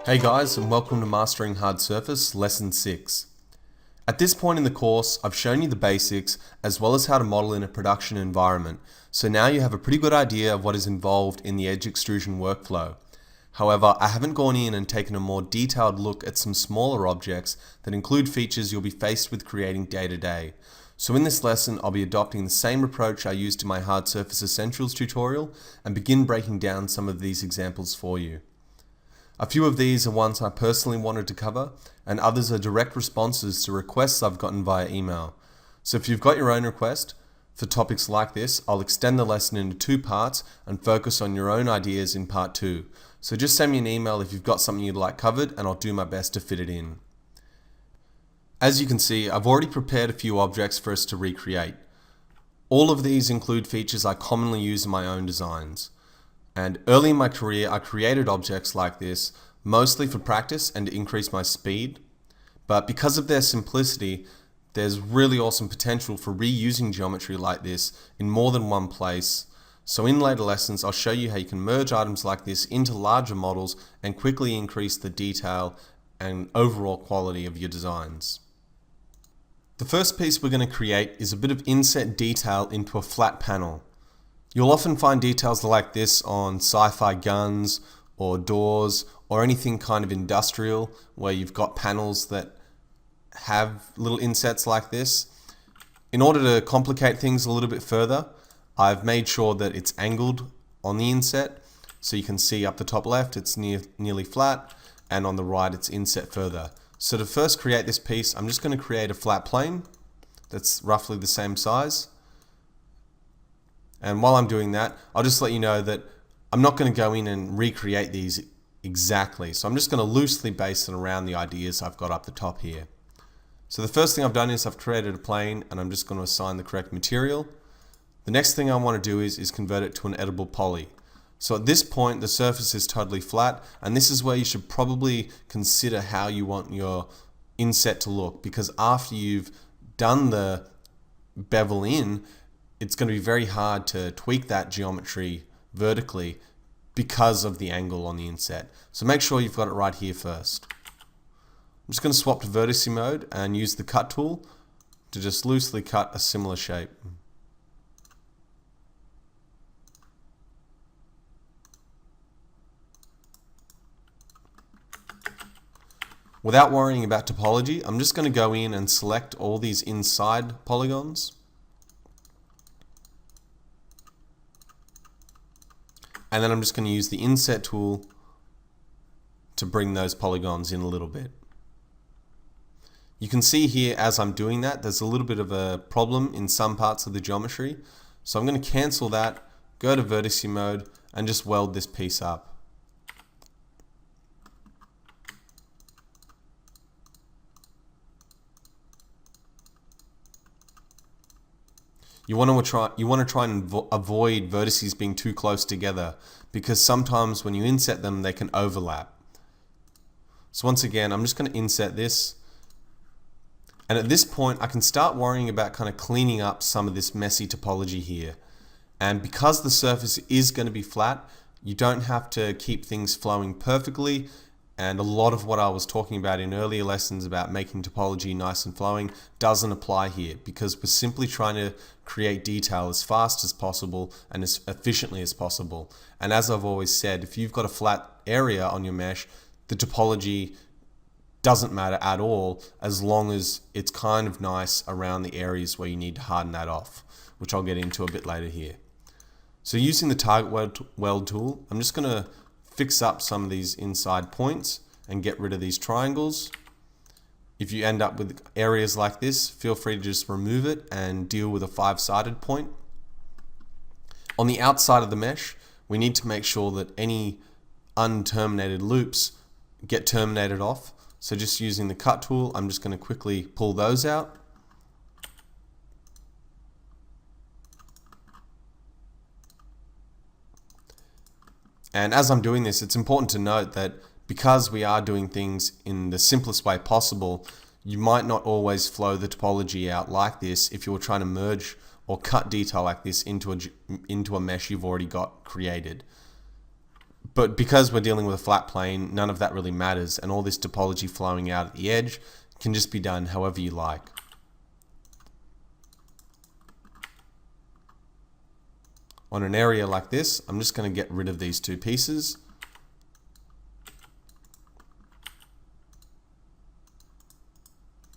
Hey guys, and welcome to Mastering Hard Surface, Lesson 6. At this point in the course, I've shown you the basics as well as how to model in a production environment, so now you have a pretty good idea of what is involved in the edge extrusion workflow. However, I haven't gone in and taken a more detailed look at some smaller objects that include features you'll be faced with creating day to day. So in this lesson, I'll be adopting the same approach I used in my Hard Surface Essentials tutorial and begin breaking down some of these examples for you. A few of these are ones I personally wanted to cover, and others are direct responses to requests I've gotten via email. So if you've got your own request for topics like this, I'll extend the lesson into 2 parts and focus on your own ideas in part 2. So just send me an email if you've got something you'd like covered, and I'll do my best to fit it in. As you can see, I've already prepared a few objects for us to recreate. All of these include features I commonly use in my own designs. And early in my career, I created objects like this, mostly for practice and to increase my speed. But because of their simplicity, there's really awesome potential for reusing geometry like this in more than one place. So in later lessons, I'll show you how you can merge items like this into larger models and quickly increase the detail and overall quality of your designs. The first piece we're going to create is a bit of inset detail into a flat panel. You'll often find details like this on sci-fi guns or doors or anything kind of industrial where you've got panels that have little insets like this. In order to complicate things a little bit further, I've made sure that it's angled on the inset, so you can see up the top left it's nearly flat, and on the right it's inset further. So to first create this piece, I'm just going to create a flat plane that's roughly the same size. And while I'm doing that, I'll just let you know that I'm not going to go in and recreate these exactly. So I'm just going to loosely base it around the ideas I've got up the top here. So the first thing I've done is I've created a plane, and I'm just going to assign the correct material. The next thing I want to do is convert it to an edible poly. So at this point, the surface is totally flat, and this is where you should probably consider how you want your inset to look, because after you've done the bevel in, it's going to be very hard to tweak that geometry vertically because of the angle on the inset. So make sure you've got it right here first. I'm just going to swap to vertice mode and use the cut tool to just loosely cut a similar shape. Without worrying about topology, I'm just going to go in and select all these inside polygons. And then I'm just going to use the inset tool to bring those polygons in a little bit. You can see here as I'm doing that, there's a little bit of a problem in some parts of the geometry. So I'm going to cancel that, go to vertice mode, and just weld this piece up. You want to try and avoid vertices being too close together, because sometimes when you inset them, they can overlap. So once again, I'm just going to inset this. And at this point, I can start worrying about kind of cleaning up some of this messy topology here. And because the surface is going to be flat, you don't have to keep things flowing perfectly. And a lot of what I was talking about in earlier lessons about making topology nice and flowing doesn't apply here, because we're simply trying to create detail as fast as possible and as efficiently as possible. And as I've always said, if you've got a flat area on your mesh, the topology doesn't matter at all, as long as it's kind of nice around the areas where you need to harden that off, which I'll get into a bit later here. So using the target weld tool, I'm just going to fix up some of these inside points and get rid of these triangles. If you end up with areas like this, feel free to just remove it and deal with a 5-sided point. On the outside of the mesh, we need to make sure that any unterminated loops get terminated off. So just using the cut tool, I'm just going to quickly pull those out. And as I'm doing this, it's important to note that because we are doing things in the simplest way possible, you might not always flow the topology out like this if you were trying to merge or cut detail like this into a mesh you've already got created. But because we're dealing with a flat plane, none of that really matters, and all this topology flowing out at the edge can just be done however you like. On an area like this, I'm just going to get rid of these two pieces.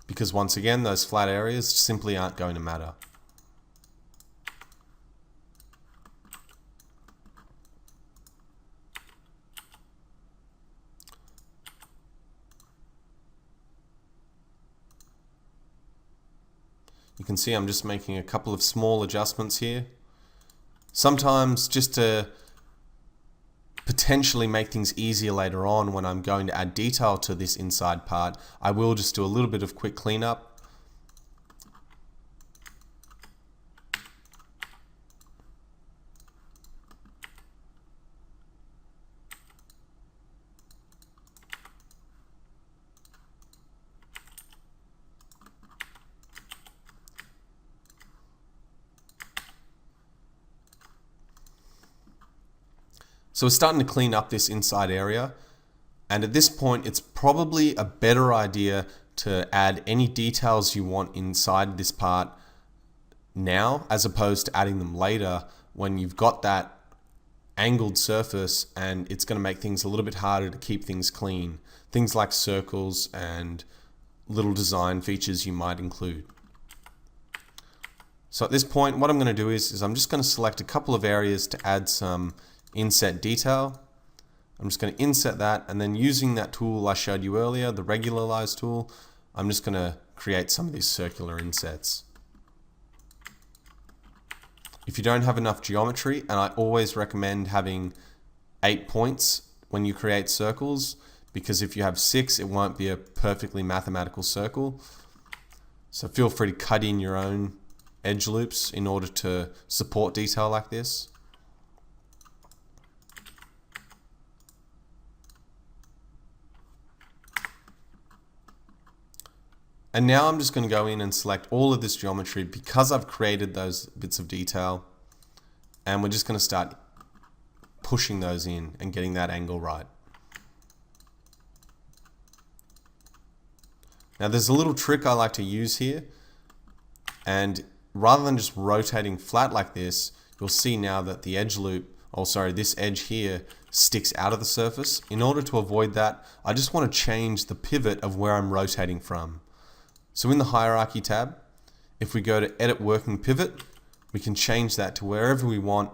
Because once again, those flat areas simply aren't going to matter. You can see I'm just making a couple of small adjustments here. Sometimes just to potentially make things easier later on when I'm going to add detail to this inside part, I will just do a little bit of quick cleanup. So we're starting to clean up this inside area, and at this point it's probably a better idea to add any details you want inside this part now as opposed to adding them later when you've got that angled surface, and it's going to make things a little bit harder to keep things clean. Things like circles and little design features you might include. So at this point what I'm going to do is I'm just going to select a couple of areas to add some inset detail. I'm just going to inset that, and then using that tool I showed you earlier, the regularize tool, I'm just going to create some of these circular insets. If you don't have enough geometry, and I always recommend having 8 points when you create circles, because if you have 6 it won't be a perfectly mathematical circle. So feel free to cut in your own edge loops in order to support detail like this. And now I'm just going to go in and select all of this geometry because I've created those bits of detail, and we're just going to start pushing those in and getting that angle right. Now there's a little trick I like to use here, and rather than just rotating flat like this, you'll see now that the edge loop, this edge here sticks out of the surface. In order to avoid that, I just want to change the pivot of where I'm rotating from. So in the hierarchy tab, if we go to edit working pivot, we can change that to wherever we want.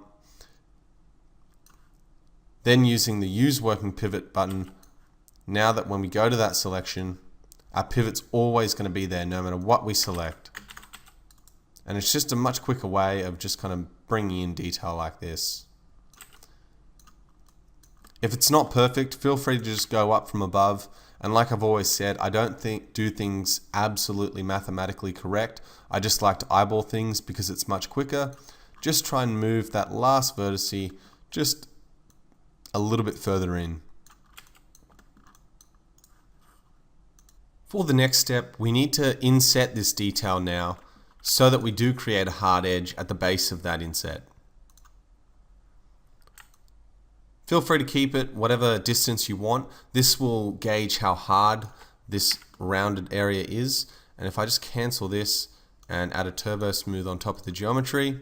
Then using the use working pivot button, now that when we go to that selection, our pivot's always going to be there no matter what we select. And it's just a much quicker way of just kind of bringing in detail like this. If it's not perfect, feel free to just go up from above. And like I've always said, I don't do things absolutely mathematically correct. I just like to eyeball things because it's much quicker. Just try and move that last vertice just a little bit further in. For the next step, we need to inset this detail now so that we do create a hard edge at the base of that inset. Feel free to keep it whatever distance you want. This will gauge how hard this rounded area is. And if I just cancel this and add a turbo smooth on top of the geometry,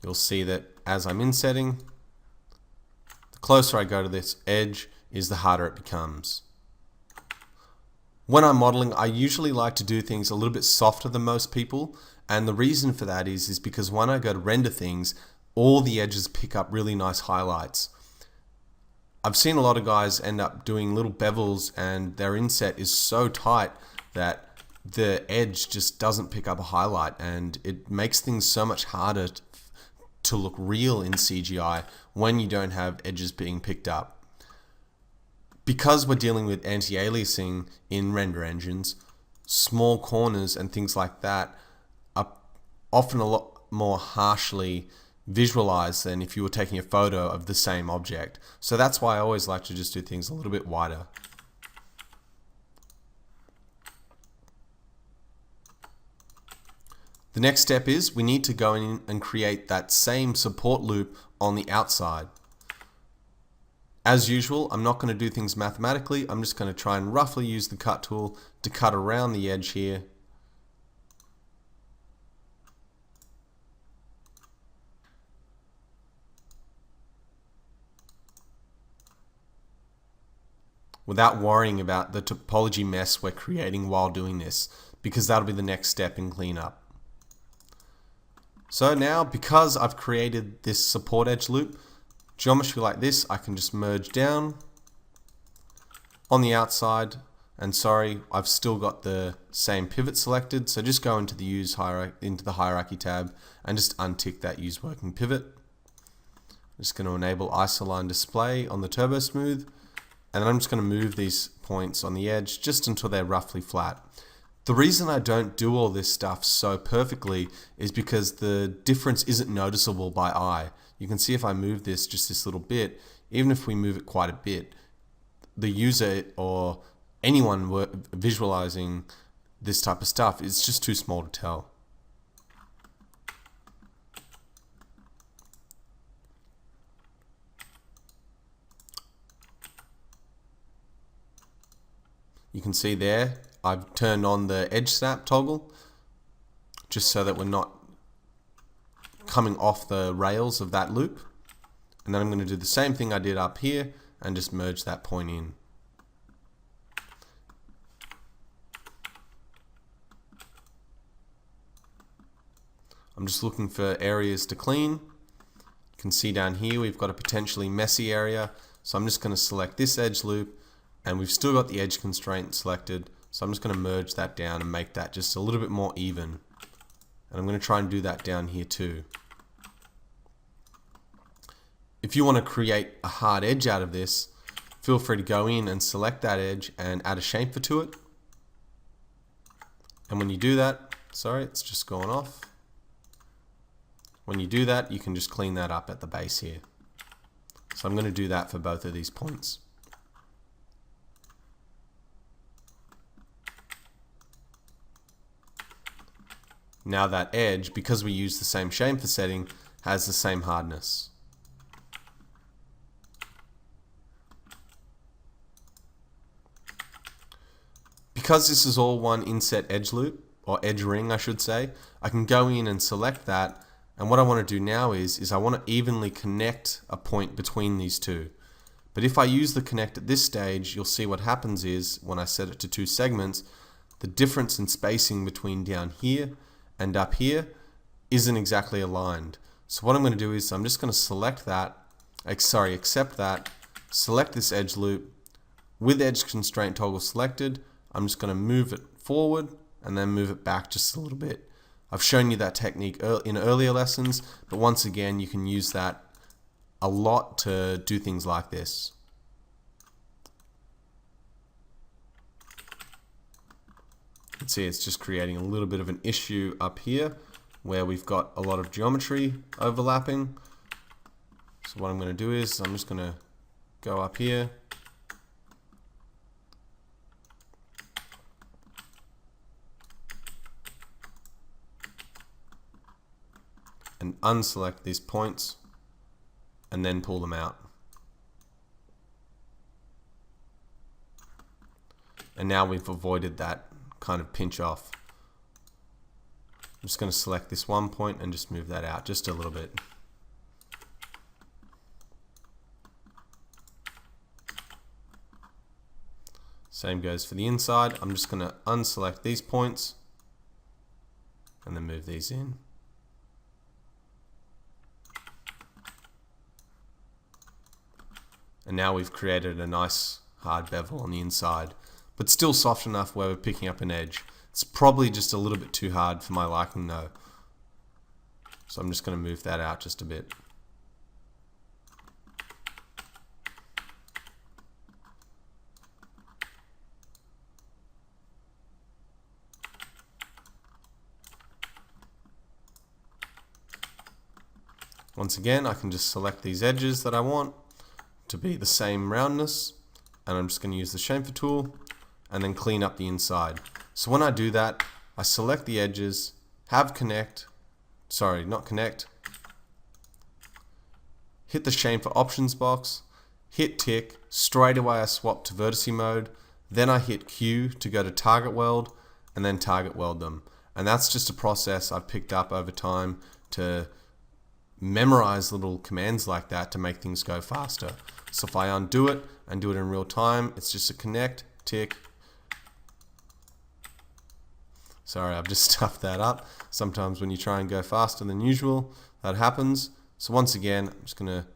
you'll see that as I'm insetting, the closer I go to this edge is the harder it becomes. When I'm modeling, I usually like to do things a little bit softer than most people. And the reason for that is because when I go to render things, all the edges pick up really nice highlights. I've seen a lot of guys end up doing little bevels and their inset is so tight that the edge just doesn't pick up a highlight, and it makes things so much harder to look real in CGI when you don't have edges being picked up. Because we're dealing with anti-aliasing in render engines, small corners and things like that are often a lot more harshly visualized than if you were taking a photo of the same object. So that's why I always like to just do things a little bit wider. The next step is we need to go in and create that same support loop on the outside. As usual, I'm not going to do things mathematically. I'm just going to try and roughly use the cut tool to cut around the edge here. Without worrying about the topology mess we're creating while doing this, because that'll be the next step in cleanup. So now, because I've created this support edge loop, geometry like this, I can just merge down on the outside, and sorry, I've still got the same pivot selected, so just go into the hierarchy tab and just untick that use working pivot. I'm just going to enable isoline display on the turbo smooth, and then I'm just going to move these points on the edge just until they're roughly flat. The reason I don't do all this stuff so perfectly is because the difference isn't noticeable by eye. You can see if I move this just this little bit, even if we move it quite a bit, the user or anyone visualizing this type of stuff, it's just too small to tell. You can see there, I've turned on the edge snap toggle just so that we're not coming off the rails of that loop. And then I'm going to do the same thing I did up here and just merge that point in. I'm just looking for areas to clean. You can see down here we've got a potentially messy area, so I'm just going to select this edge loop, and we've still got the edge constraint selected, so I'm just going to merge that down and make that just a little bit more even. And I'm going to try and do that down here too. If you want to create a hard edge out of this, feel free to go in and select that edge and add a chamfer to it. And when you do that, sorry, it's just gone off. When you do that, you can just clean that up at the base here. So I'm going to do that for both of these points. Now that edge, because we use the same chamfer setting, has the same hardness. Because this is all one inset edge loop, or edge ring I should say, I can go in and select that, and what I want to do now is I want to evenly connect a point between these two. But if I use the connect at this stage, you'll see what happens is, when I set it to 2 segments, the difference in spacing between down here and up here isn't exactly aligned. So what I'm going to do is I'm just going to select that, accept that, select this edge loop, with edge constraint toggle selected, I'm just going to move it forward and then move it back just a little bit. I've shown you that technique in earlier lessons, but once again you can use that a lot to do things like this. You can see it's just creating a little bit of an issue up here where we've got a lot of geometry overlapping. So what I'm going to do is I'm just going to go up here, and unselect these points and then pull them out. And now we've avoided that kind of pinch off. I'm just going to select this one point and just move that out just a little bit. Same goes for the inside. I'm just going to unselect these points and then move these in. And now we've created a nice hard bevel on the inside, but still soft enough where we're picking up an edge. It's probably just a little bit too hard for my liking though. So I'm just going to move that out just a bit. Once again, I can just select these edges that I want to be the same roundness, and I'm just going to use the chamfer tool and then clean up the inside. So when I do that, I select the edges, have connect, sorry, not connect, hit the chamfer options box, hit tick, straight away I swap to vertice mode, then I hit Q to go to target weld, and then target weld them. And that's just a process I've picked up over time to memorize little commands like that to make things go faster. So if I undo it and do it in real time, it's just a connect, tick. Sorry, I've just stuffed that up. Sometimes when you try and go faster than usual, that happens. So once again, I'm just gonna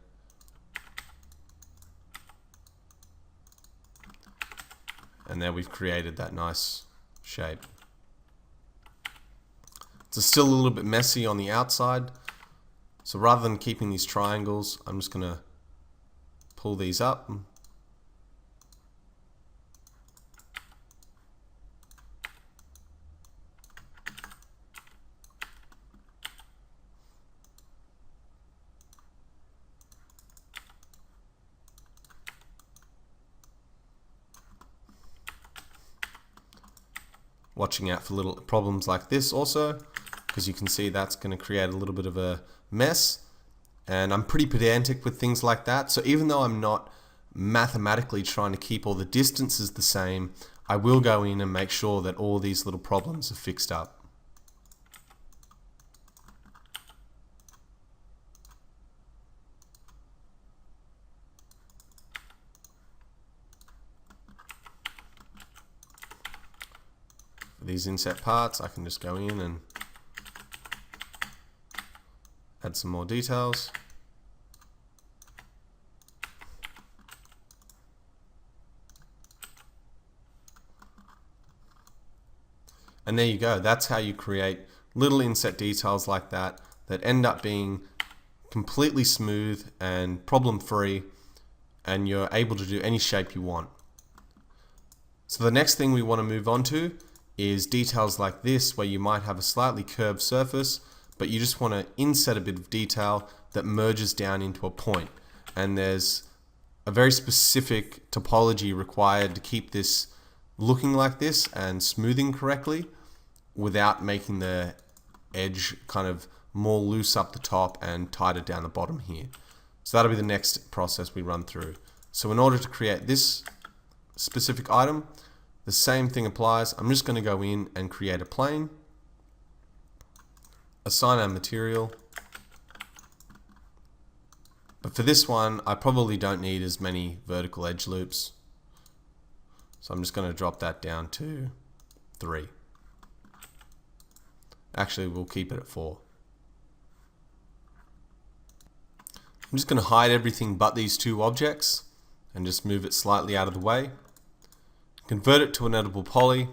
and there we've created that nice shape. It's still a little bit messy on the outside. So rather than keeping these triangles, I'm just gonna pull these up. Watching out for little problems like this also, because you can see that's going to create a little bit of a mess. And I'm pretty pedantic with things like that, so even though I'm not mathematically trying to keep all the distances the same, I will go in and make sure that all these little problems are fixed up. These inset parts, I can just go in and add some more details. And there you go. That's how you create little inset details like that that end up being completely smooth and problem-free, and you're able to do any shape you want. So the next thing we want to move on to is details like this, where you might have a slightly curved surface, but you just want to inset a bit of detail that merges down into a point. And there's a very specific topology required to keep this looking like this and smoothing correctly without making the edge kind of more loose up the top and tighter down the bottom here. So that'll be the next process we run through. So in order to create this specific item, the same thing applies. I'm just going to go in and create a plane, assign our material. But for this one, I probably don't need as many vertical edge loops. So I'm just going to drop that down to 3. Actually, we'll keep it at 4. I'm just going to hide everything but these 2 objects and just move it slightly out of the way. Convert it to an editable poly.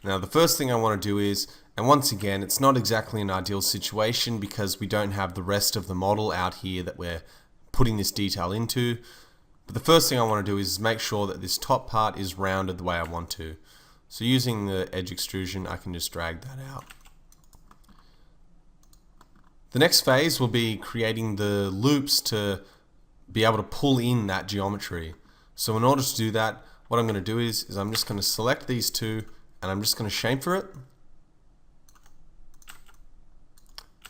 Now the first thing I want to do is, and once again, it's not exactly an ideal situation because we don't have the rest of the model out here that we're putting this detail into. But the first thing I want to do is make sure that this top part is rounded the way I want to. So using the edge extrusion, I can just drag that out. The next phase will be creating the loops to be able to pull in that geometry. So in order to do that, what I'm going to do is I'm just going to select these 2 and I'm just going to chamfer it.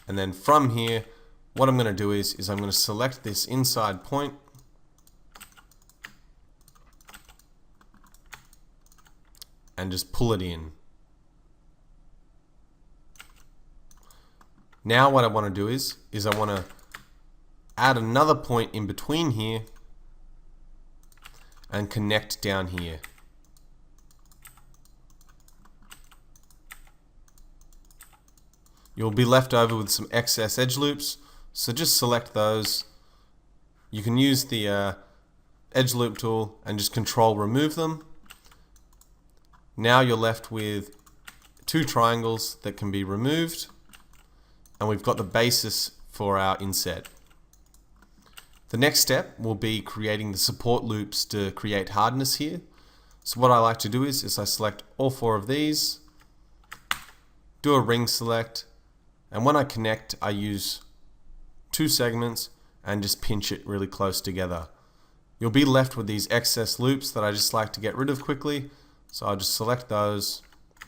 And then from here, what I'm going to do is I'm going to select this inside point and just pull it in. Now what I want to do is I want to add another point in between here and connect down here. You'll be left over with some excess edge loops, so just select those. You can use the edge loop tool and just control remove them. Now you're left with 2 triangles that can be removed, and we've got the basis for our inset. The next step will be creating the support loops to create hardness here. So what I like to do is I select all 4 of these, do a ring select, and when I connect, I use 2 segments and just pinch it really close together. You'll be left with these excess loops that I just like to get rid of quickly. So I'll just select those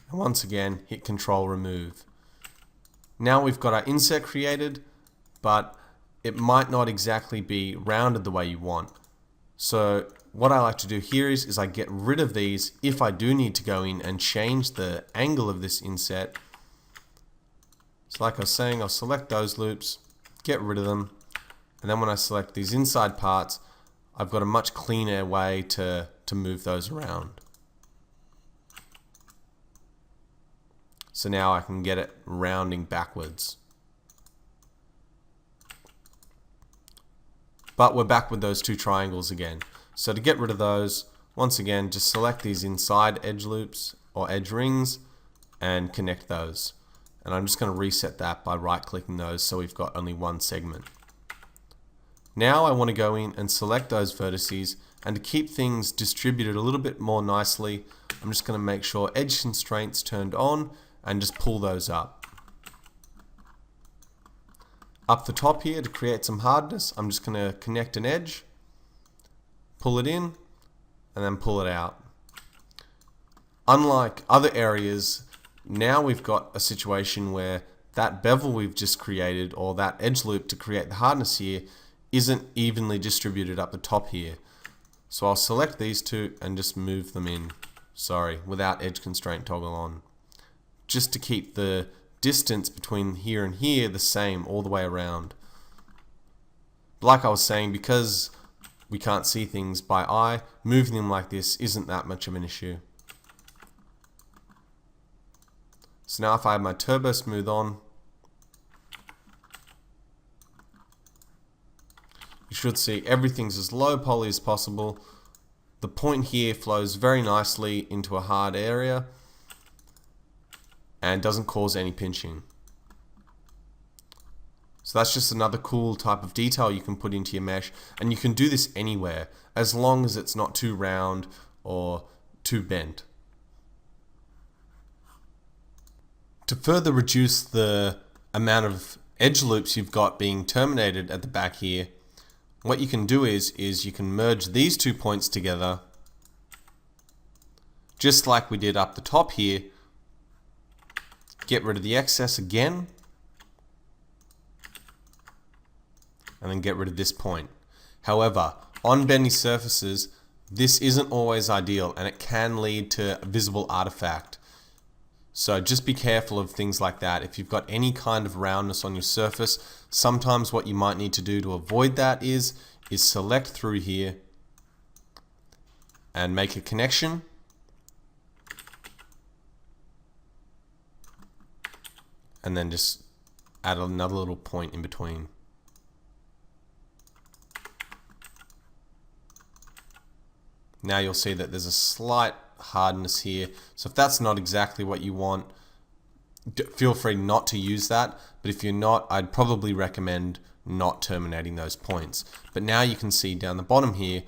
and once again hit Control Remove. Now we've got our inset created, but it might not exactly be rounded the way you want. So what I like to do here is I get rid of these if I do need to go in and change the angle of this inset. So like I was saying, I'll select those loops, get rid of them, and then when I select these inside parts, I've got a much cleaner way to move those around. So now I can get it rounding backwards. But we're back with those two triangles again. So to get rid of those, once again, just select these inside edge loops or edge rings and connect those. And I'm just going to reset that by right-clicking those so we've got only one segment. Now I want to go in and select those vertices, and to keep things distributed a little bit more nicely, I'm just going to make sure edge constraints turned on and just pull those up. Up the top here, to create some hardness, I'm just going to connect an edge, pull it in, and then pull it out. Unlike other areas, now we've got a situation where that bevel we've just created, or that edge loop to create the hardness here, isn't evenly distributed up the top here. So I'll select these two and just move them in, without edge constraint toggle on, just to keep the distance between here and here the same all the way around. But like I was saying, because we can't see things by eye, moving them like this isn't that much of an issue. So now if I have my turbo smooth on, you should see everything's as low poly as possible. The point here flows very nicely into a hard area and doesn't cause any pinching. So that's just another cool type of detail you can put into your mesh, and you can do this anywhere as long as it's not too round or too bent. To further reduce the amount of edge loops you've got being terminated at the back here, what you can do is you can merge these 2 points together, just like we did up the top here. Get rid of the excess again, and then get rid of this point. However, on bendy surfaces, this isn't always ideal, and it can lead to a visible artifact. So just be careful of things like that. If you've got any kind of roundness on your surface, sometimes what you might need to do to avoid that is select through here and make a connection. And then just add another little point in between. Now you'll see that there's a slight hardness here. So if that's not exactly what you want, feel free not to use that. But if you're not, I'd probably recommend not terminating those points. But now you can see down the bottom here,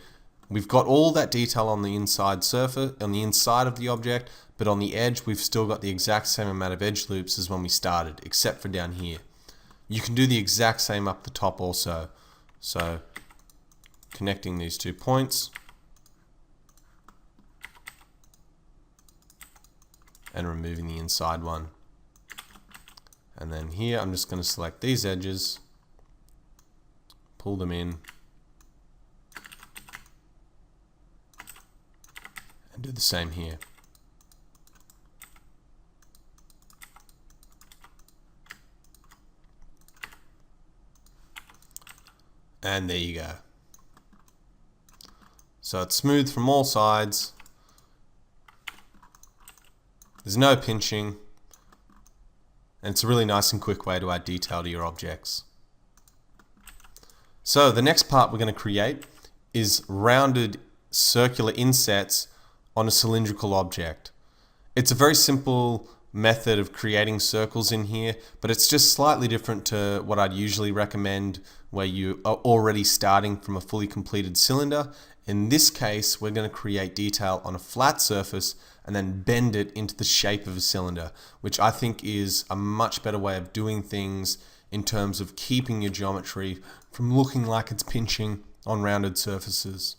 we've got all that detail on the inside surface, on the inside of the object, but on the edge we've still got the exact same amount of edge loops as when we started, except for down here. You can do the exact same up the top also. So connecting these 2 points and removing the inside one. And then here I'm just going to select these edges, pull them in, and do the same here. And there you go. So it's smooth from all sides. There's no pinching. And it's a really nice and quick way to add detail to your objects. So the next part we're going to create is rounded circular insets on a cylindrical object. It's a very simple method of creating circles in here, but it's just slightly different to what I'd usually recommend, where you are already starting from a fully completed cylinder. In this case, we're going to create detail on a flat surface and then bend it into the shape of a cylinder, which I think is a much better way of doing things in terms of keeping your geometry from looking like it's pinching on rounded surfaces.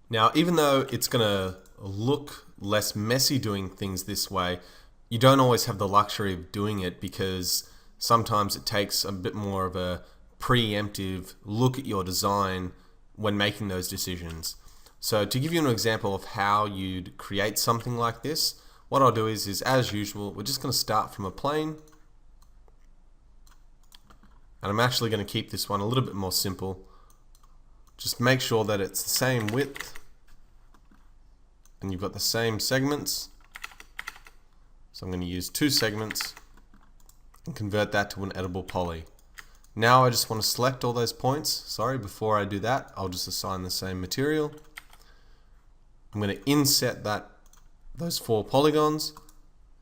Now, even though it's going to look less messy doing things this way, you don't always have the luxury of doing it, because sometimes it takes a bit more of a preemptive look at your design when making those decisions. So to give you an example of how you'd create something like this, what I'll do is as usual, we're just going to start from a plane. And I'm actually going to keep this one a little bit more simple. Just make sure that it's the same width and you've got the same segments. So I'm going to use 2 segments and convert that to an editable poly. Now I just want to select all those points. Sorry, before I do that, I'll just assign the same material. I'm going to inset those 4 polygons,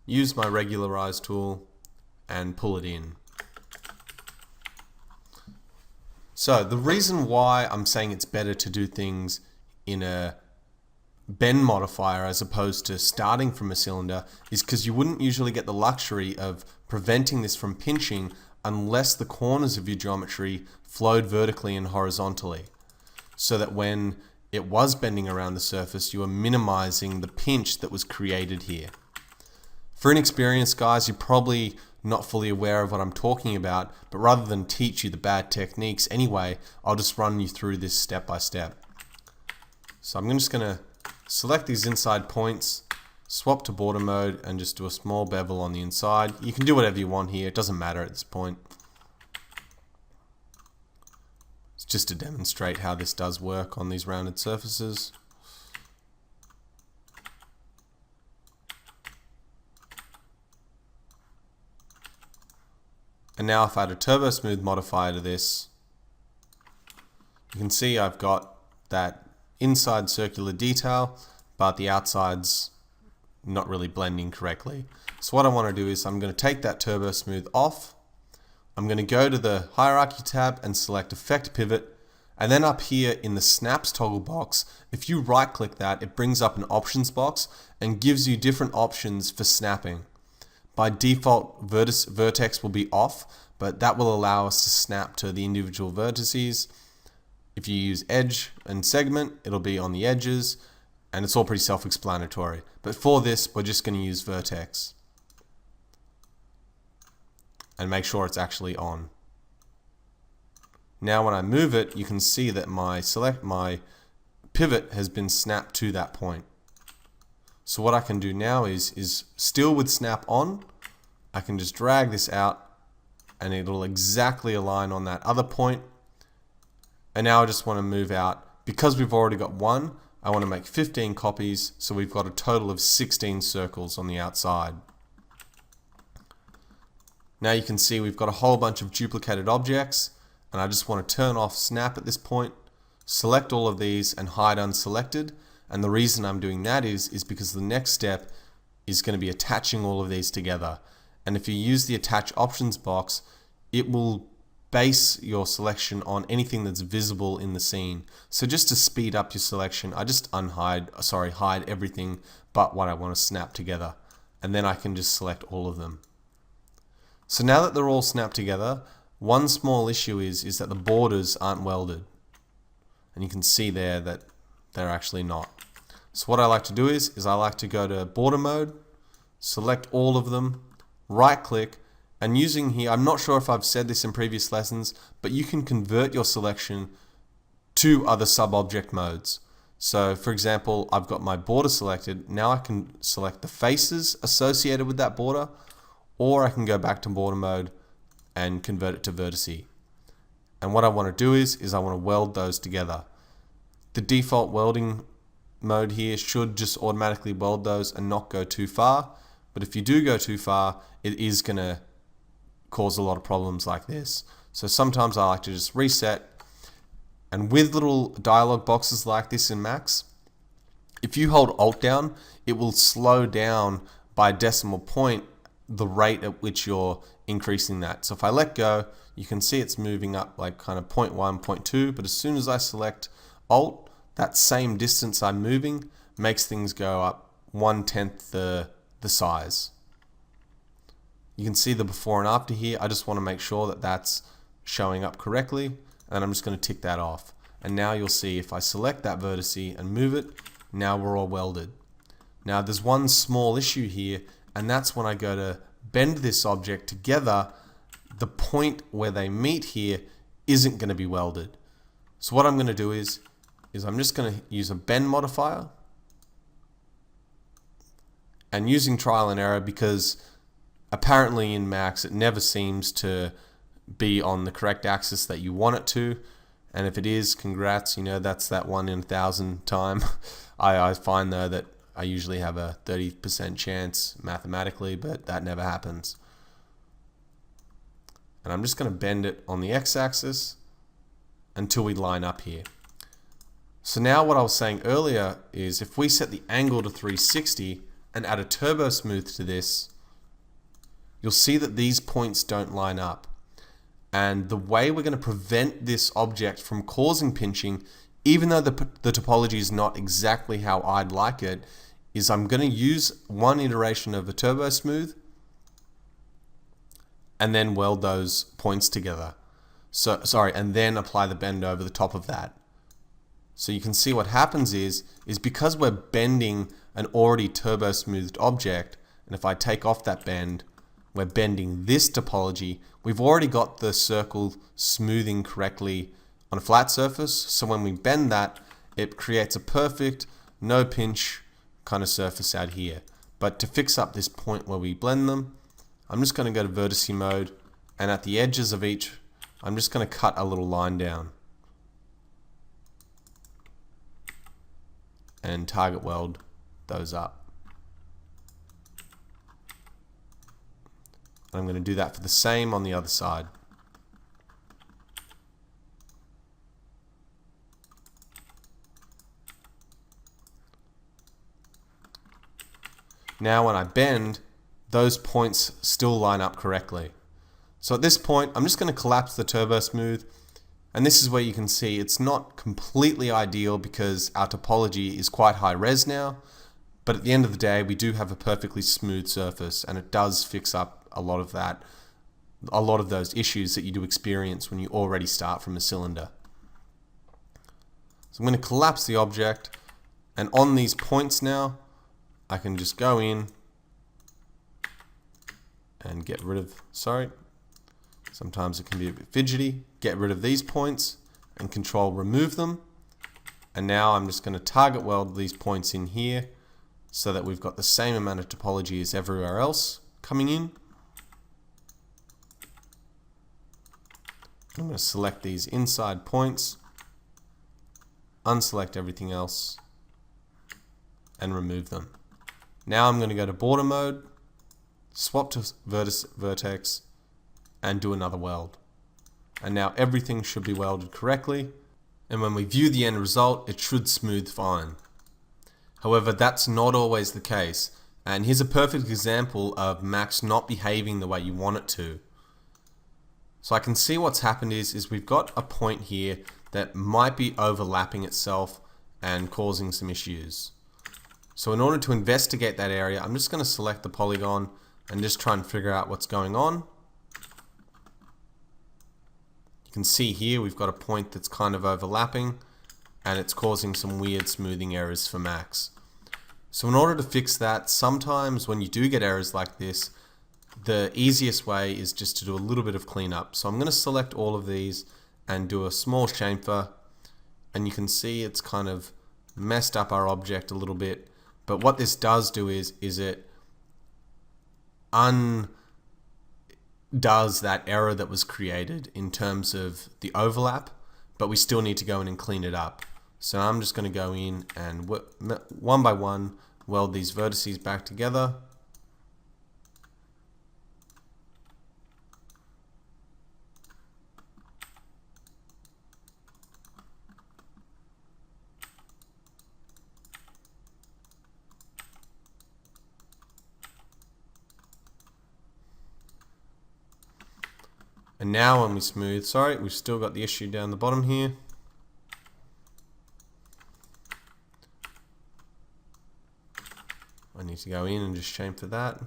use my regularize tool, and pull it in. So the reason why I'm saying it's better to do things in a bend modifier as opposed to starting from a cylinder is because you wouldn't usually get the luxury of preventing this from pinching unless the corners of your geometry flowed vertically and horizontally, so that when it was bending around the surface, you were minimizing the pinch that was created here. For inexperienced guys, you're probably not fully aware of what I'm talking about, but rather than teach you the bad techniques anyway, I'll just run you through this step by step. So I'm just going to select these inside points, swap to border mode, and just do a small bevel on the inside. You can do whatever you want here, it doesn't matter at this point. It's just to demonstrate how this does work on these rounded surfaces. And now if I add a turbo smooth modifier to this, you can see I've got that inside circular detail, but the outside's not really blending correctly. So what I want to do is I'm going to take that turbo smooth off. I'm going to go to the hierarchy tab and select effect pivot, and then up here in the snaps toggle box, if you right click that, it brings up an options box and gives you different options for snapping. By default, vertex will be off, but that will allow us to snap to the individual vertices. If you use edge and segment, it'll be on the edges, and it's all pretty self-explanatory. But for this, we're just going to use vertex and make sure it's actually on. Now when I move it, you can see that my pivot has been snapped to that point. So what I can do now is still with snap on, I can just drag this out and it'll exactly align on that other point. And now I just want to move out. Because we've already got 1, I want to make 15 copies, so we've got a total of 16 circles on the outside. Now you can see we've got a whole bunch of duplicated objects, and I just want to turn off snap at this point, select all of these and hide unselected. And the reason I'm doing that is because the next step is going to be attaching all of these together. And if you use the attach options box, it will base your selection on anything that's visible in the scene. So just to speed up your selection, I just hide everything but what I want to snap together. And then I can just select all of them. So now that they're all snapped together, one small issue is that the borders aren't welded. And you can see there that they're actually not. So what I like to do is I like to go to border mode, select all of them, right click, and using here, I'm not sure if I've said this in previous lessons, but you can convert your selection to other sub-object modes. So for example, I've got my border selected. Now I can select the faces associated with that border, or I can go back to border mode and convert it to vertice. And what I want to do is I want to weld those together. The default welding mode here should just automatically weld those and not go too far. But if you do go too far, it is going to cause a lot of problems like this. So sometimes I like to just reset. And with little dialog boxes like this in Max, if you hold Alt down, it will slow down by a decimal point the rate at which you're increasing that. So if I let go, you can see it's moving up like kind of 0.1, 0.2, but as soon as I select Alt, that same distance I'm moving makes things go up 1/10 the size. You can see the before and after here. I just want to make sure that that's showing up correctly, and I'm just going to tick that off. And now you'll see if I select that vertice and move it, now we're all welded. Now there's one small issue here, and that's when I go to bend this object together, the point where they meet here isn't going to be welded. So what I'm going to do is I'm just going to use a bend modifier, and using trial and error, because apparently in Max it never seems to be on the correct axis that you want it to. And if it is, congrats, you know, that's that 1 in 1,000 time. I find though that I usually have a 30% chance mathematically, but that never happens. And I'm just going to bend it on the x-axis until we line up here. So now what I was saying earlier is if we set the angle to 360 and add a turbo smooth to this, you'll see that these points don't line up. And the way we're going to prevent this object from causing pinching, even though the topology is not exactly how I'd like it, is I'm going to use one iteration of a turbo smooth and then weld those points together. And then apply the bend over the top of that. So you can see what happens is because we're bending an already turbo smoothed object, and if I take off that bend, we're bending this topology, we've already got the circle smoothing correctly on a flat surface. So when we bend that, it creates a perfect, no pinch kind of surface out here. But to fix up this point where we blend them, I'm just going to go to vertice mode, and at the edges of each, I'm just going to cut a little line down and target weld those up. I'm going to do that for the same on the other side. Now when I bend, those points still line up correctly. So at this point, I'm just going to collapse the turbo smooth, and this is where you can see it's not completely ideal because our topology is quite high res now, but at the end of the day, we do have a perfectly smooth surface, and it does fix up a lot of those issues that you do experience when you already start from a cylinder. So I'm going to collapse the object, and on these points now, I can just go in and get rid of, sometimes it can be a bit fidgety, get rid of these points and control remove them. And now I'm just going to target weld these points in here so that we've got the same amount of topology as everywhere else coming in. I'm going to select these inside points, unselect everything else, and remove them. Now I'm going to go to border mode, swap to vertex, and do another weld. And now everything should be welded correctly, and when we view the end result, it should smooth fine. However, that's not always the case, and here's a perfect example of Max not behaving the way you want it to. So I can see what's happened is we've got a point here that might be overlapping itself and causing some issues. So in order to investigate that area, I'm just going to select the polygon and just try and figure out what's going on. You can see here we've got a point that's kind of overlapping, and it's causing some weird smoothing errors for Max. So in order to fix that, sometimes when you do get errors like this, the easiest way is just to do a little bit of cleanup. So I'm going to select all of these and do a small chamfer, and you can see it's kind of messed up our object a little bit. But what this does do is it undoes that error that was created in terms of the overlap, but we still need to go in and clean it up. So I'm just going to go in and one by one weld these vertices back together. And now when we smooth, we've still got the issue down the bottom here. I need to go in and just chamfer that.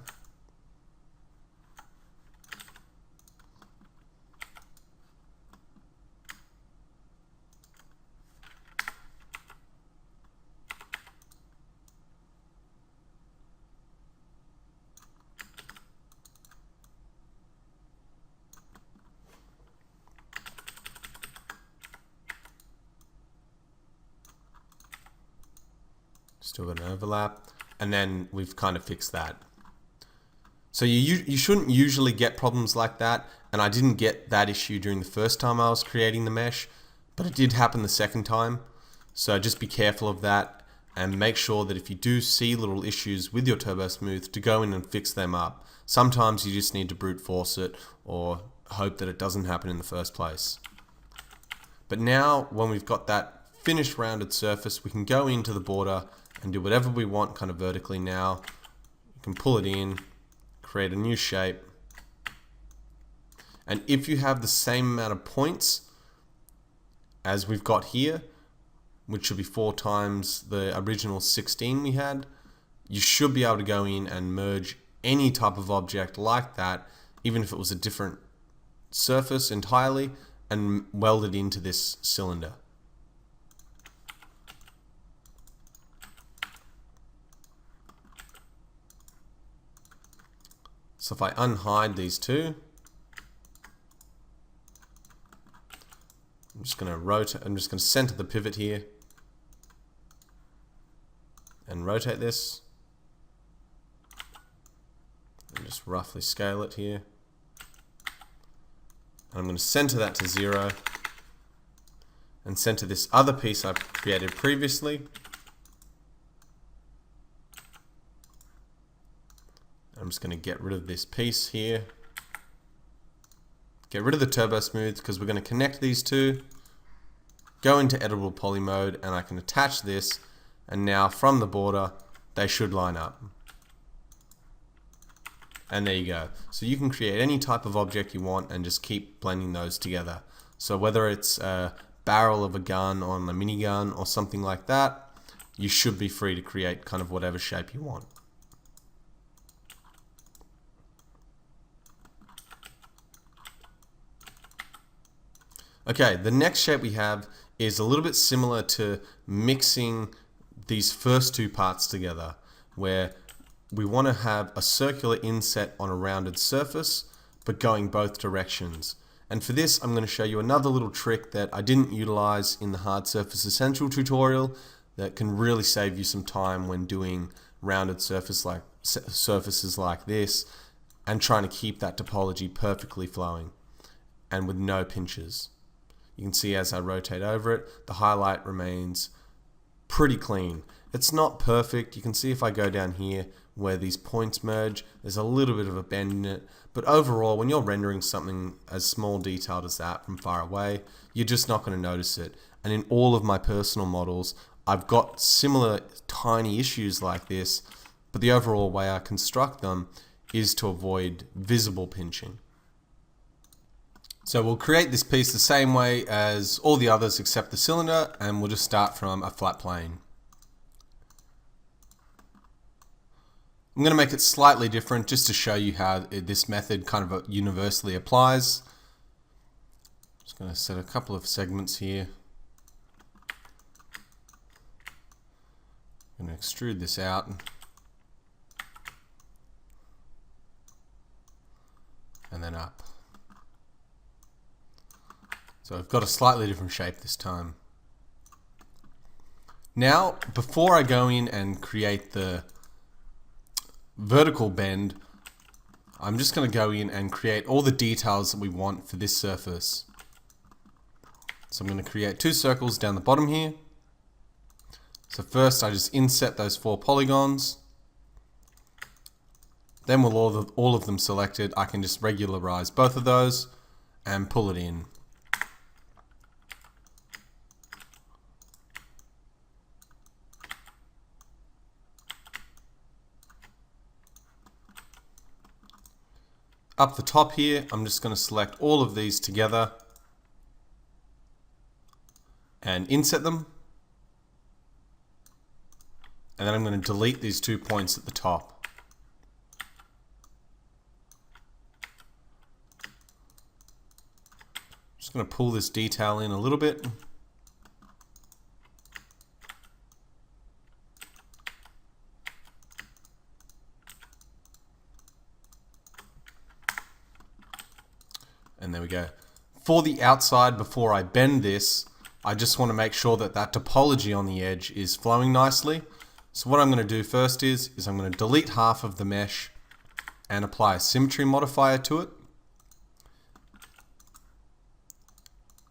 Still got an overlap. And then we've kind of fixed that. So you shouldn't usually get problems like that. And I didn't get that issue during the first time I was creating the mesh, but it did happen the second time. So just be careful of that and make sure that if you do see little issues with your Turbo Smooth, to go in and fix them up. Sometimes you just need to brute force it or hope that it doesn't happen in the first place. But now when we've got that finished rounded surface, we can go into the border and do whatever we want kind of vertically now. You can pull it in, create a new shape. And if you have the same amount of points as we've got here, which should be 4 times the original 16 we had, you should be able to go in and merge any type of object like that, even if it was a different surface entirely, and weld it into this cylinder. So if I unhide these two, I'm just going to rotate, I'm just going to center the pivot here and rotate this and just roughly scale it here. And I'm going to center that to 0 and center this other piece I've created previously. I'm just going to get rid of this piece here. Get rid of the Turbo Smooth because we're going to connect these two, go into editable poly mode, and I can attach this, and now from the border they should line up. And there you go. So you can create any type of object you want and just keep blending those together. So whether it's a barrel of a gun on a minigun or something like that, you should be free to create kind of whatever shape you want. Okay, the next shape we have is a little bit similar to mixing these first two parts together, where we want to have a circular inset on a rounded surface, but going both directions. And for this, I'm going to show you another little trick that I didn't utilize in the Hard Surface Essential tutorial that can really save you some time when doing rounded surfaces like this and trying to keep that topology perfectly flowing and with no pinches. You can see as I rotate over it, the highlight remains pretty clean. It's not perfect. You can see if I go down here where these points merge, there's a little bit of a bend in it. But overall, when you're rendering something as small detailed as that from far away, you're just not going to notice it. And in all of my personal models, I've got similar tiny issues like this, but the overall way I construct them is to avoid visible pinching. So we'll create this piece the same way as all the others except the cylinder, and we'll just start from a flat plane. I'm going to make it slightly different just to show you how this method kind of universally applies. Just going to set a couple of segments here. I'm going to extrude this out. And then up. So I've got a slightly different shape this time. Now, before I go in and create the vertical bend, I'm just going to go in and create all the details that we want for this surface. So I'm going to create 2 circles down the bottom here. So first I just inset those 4 polygons. Then with all of them selected, I can just regularize both of those and pull it in. Up the top here, I'm just going to select all of these together and inset them. And then I'm going to delete these 2 points at the top. Just going to pull this detail in a little bit. And there we go. For the outside, before I bend this, I just want to make sure that that topology on the edge is flowing nicely. So what I'm going to do first is I'm going to delete half of the mesh and apply a symmetry modifier to it.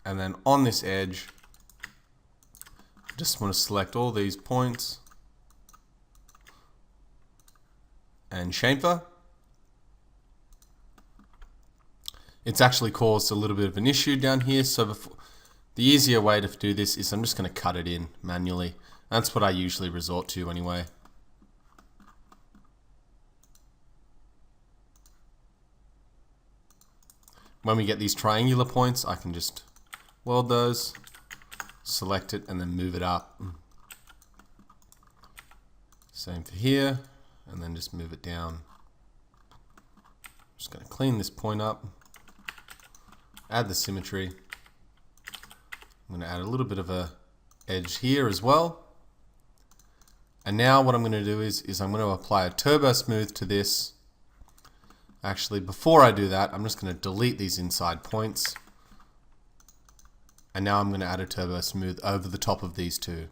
And then on this edge, just want to select all these points and chamfer. It's actually caused a little bit of an issue down here, so the easier way to do this is I'm just going to cut it in manually. That's what I usually resort to anyway. When we get these triangular points, I can just weld those, select it, and then move it up. Same for here, and then just move it down. Just going to clean this point up, add the symmetry. I'm going to add a little bit of a edge here as well. And now what I'm going to do is I'm going to apply a turbo smooth to this. Actually, before I do that, I'm just going to delete these inside points. And now I'm going to add a turbo smooth over the top of these two.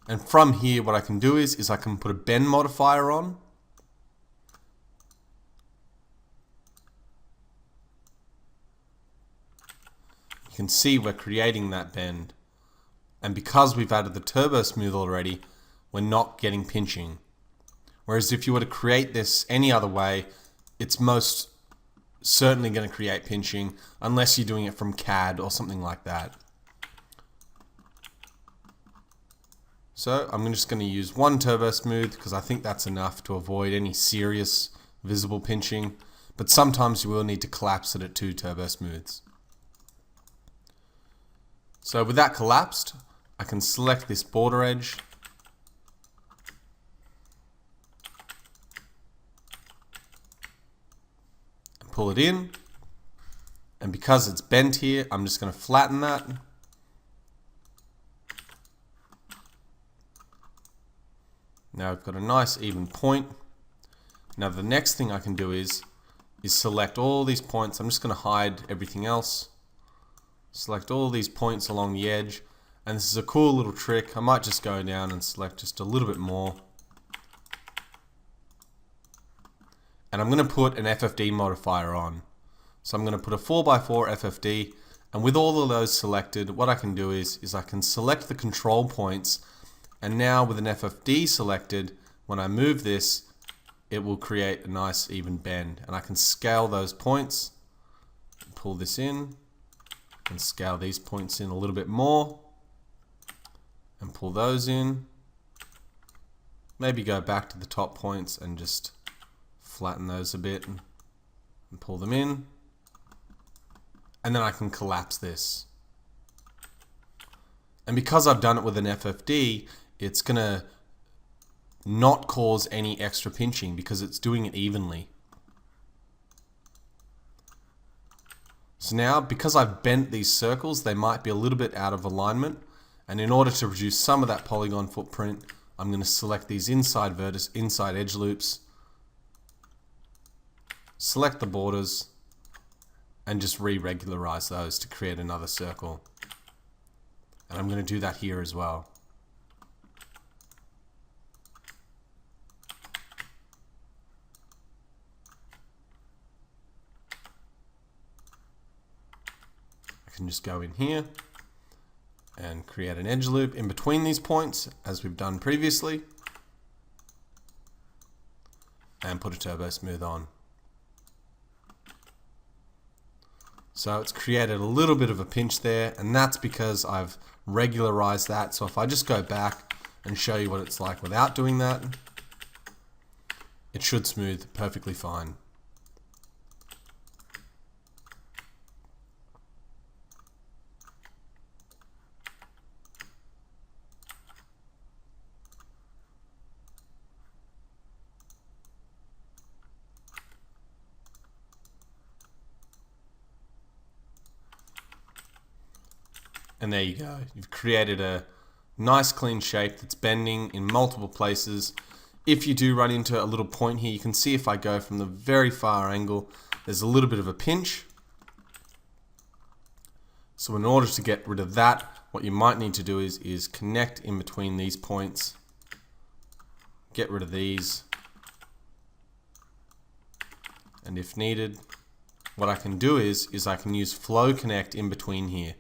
And from here, what I can do is I can put a bend modifier on. You can see we're creating that bend. And because we've added the turbo smooth already, we're not getting pinching. Whereas if you were to create this any other way, it's most certainly going to create pinching unless you're doing it from CAD or something like that. So I'm just going to use one turbo smooth because I think that's enough to avoid any serious visible pinching, but sometimes you will need to collapse it at 2 turbo smooths. So with that collapsed, I can select this border edge, and pull it in, and because it's bent here, I'm just going to flatten that. Now I've got a nice even point. Now the next thing I can do is select all these points. I'm just going to hide everything else. Select all these points along the edge. And this is a cool little trick. I might just go down and select just a little bit more. And I'm going to put an FFD modifier on. So I'm going to put a 4x4 FFD. And with all of those selected, what I can do is I can select the control points. And now with an FFD selected, when I move this, it will create a nice even bend. And I can scale those points, pull this in, and scale these points in a little bit more, and pull those in. Maybe go back to the top points and just flatten those a bit and pull them in. And then I can collapse this. And because I've done it with an FFD, it's going to not cause any extra pinching because it's doing it evenly. So now, because I've bent these circles, they might be a little bit out of alignment. And in order to reduce some of that polygon footprint, I'm going to select these inside edge loops, select the borders, and just re-regularize those to create another circle. And I'm going to do that here as well. I can just go in here and create an edge loop in between these points as we've done previously, and put a turbo smooth on. So it's created a little bit of a pinch there, and that's because I've regularized that. So if I just go back and show you what it's like without doing that, it should smooth perfectly fine. And there you go. You've created a nice clean shape that's bending in multiple places. If you do run into a little point here, you can see if I go from the very far angle, there's a little bit of a pinch. So in order to get rid of that, what you might need to do is connect in between these points, get rid of these, and if needed, what I can do is I can use flow connect in between here.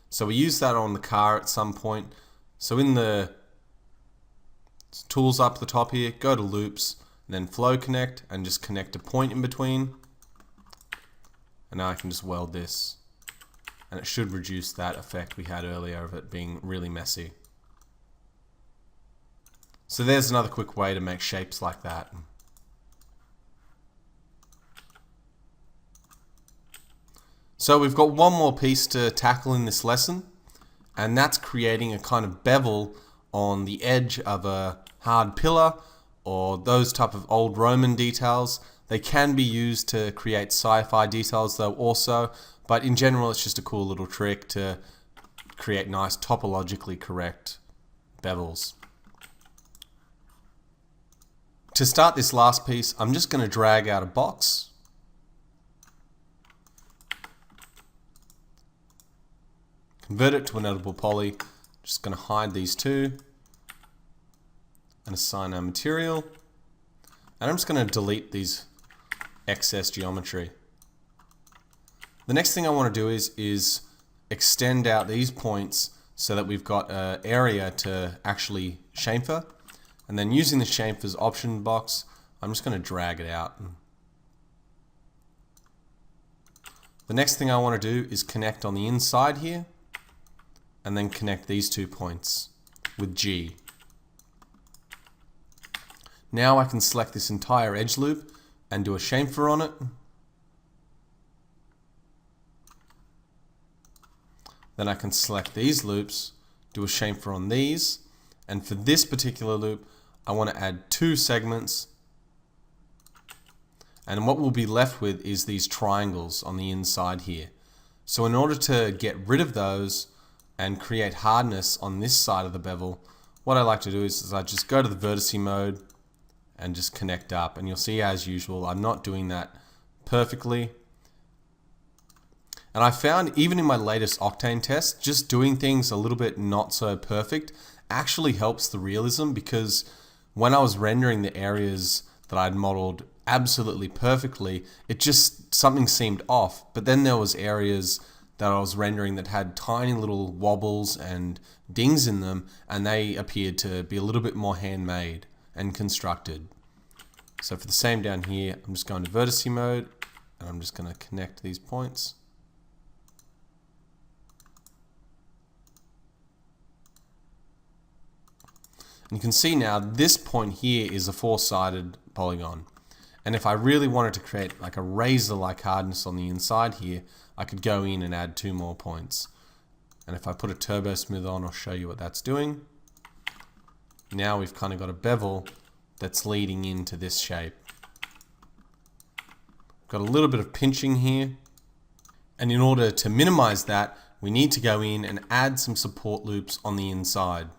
So we use that on the car at some point. So in the tools up the top here, go to loops, and then flow connect, and just connect a point in between. And now I can just weld this, and it should reduce that effect we had earlier of it being really messy. So there's another quick way to make shapes like that. So we've got one more piece to tackle in this lesson, and that's creating a kind of bevel on the edge of a hard pillar or those type of old Roman details. They can be used to create sci-fi details though also, but in general it's just a cool little trick to create nice topologically correct bevels. To start this last piece, I'm just going to drag out a box. Convert it to an editable poly. Just going to hide these two and assign our material. And I'm just going to delete these excess geometry. The next thing I want to do is extend out these points so that we've got an area to actually chamfer. And then using the chamfers option box, I'm just going to drag it out. The next thing I want to do is connect on the inside here, and then connect these 2 points with G. Now I can select this entire edge loop and do a chamfer on it. Then I can select these loops, do a chamfer on these, and for this particular loop, I want to add 2 segments. And what we'll be left with is these triangles on the inside here. So in order to get rid of those and create hardness on this side of the bevel, what I like to do is I just go to the vertice mode and just connect up, and you'll see as usual I'm not doing that perfectly. And I found even in my latest Octane test, just doing things a little bit not so perfect actually helps the realism, because when I was rendering the areas that I'd modeled absolutely perfectly, it just something seemed off. But then there was areas that I was rendering that had tiny little wobbles and dings in them, and they appeared to be a little bit more handmade and constructed. So for the same down here, I'm just going to vertice mode, and I'm just going to connect these points. And you can see now this point here is a 4-sided polygon. And if I really wanted to create like a razor-like hardness on the inside here, I could go in and add 2 more points. And if I put a turbo smooth on, I'll show you what that's doing. Now we've kind of got a bevel that's leading into this shape. Got a little bit of pinching here. And in order to minimize that, we need to go in and add some support loops on the inside.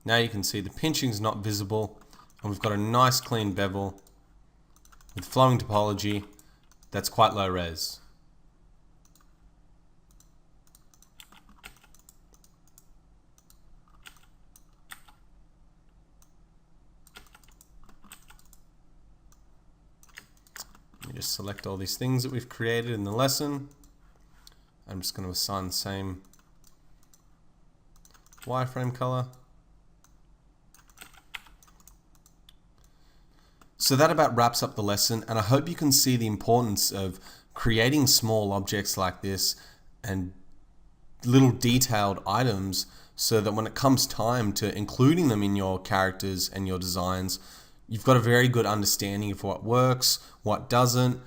Now you can see the pinching's not visible, and we've got a nice clean bevel with flowing topology that's quite low res. Let me just select all these things that we've created in the lesson. I'm just going to assign the same wireframe color. So that about wraps up the lesson, and I hope you can see the importance of creating small objects like this and little detailed items, so that when it comes time to including them in your characters and your designs, you've got a very good understanding of what works, what doesn't,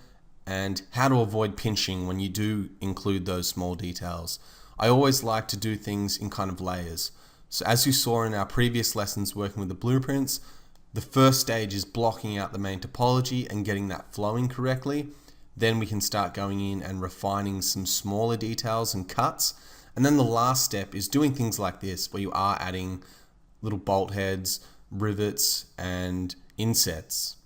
and how to avoid pinching when you do include those small details. I always like to do things in kind of layers. So as you saw in our previous lessons working with the blueprints, the first stage is blocking out the main topology and getting that flowing correctly. Then we can start going in and refining some smaller details and cuts. And then the last step is doing things like this, where you are adding little bolt heads, rivets, and insets.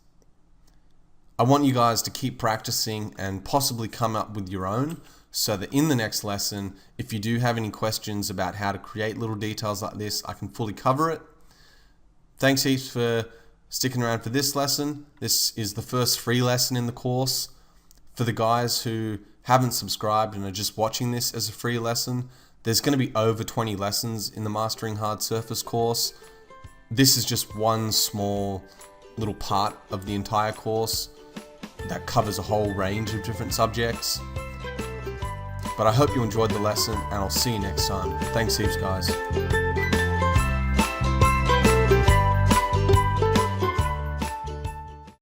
I want you guys to keep practicing and possibly come up with your own, so that in the next lesson, if you do have any questions about how to create little details like this, I can fully cover it. Thanks heaps for sticking around for this lesson. This is the first free lesson in the course. For the guys who haven't subscribed and are just watching this as a free lesson, there's going to be over 20 lessons in the Mastering Hard Surface course. This is just one small little part of the entire course that covers a whole range of different subjects. But I hope you enjoyed the lesson, and I'll see you next time. Thanks heaps, guys.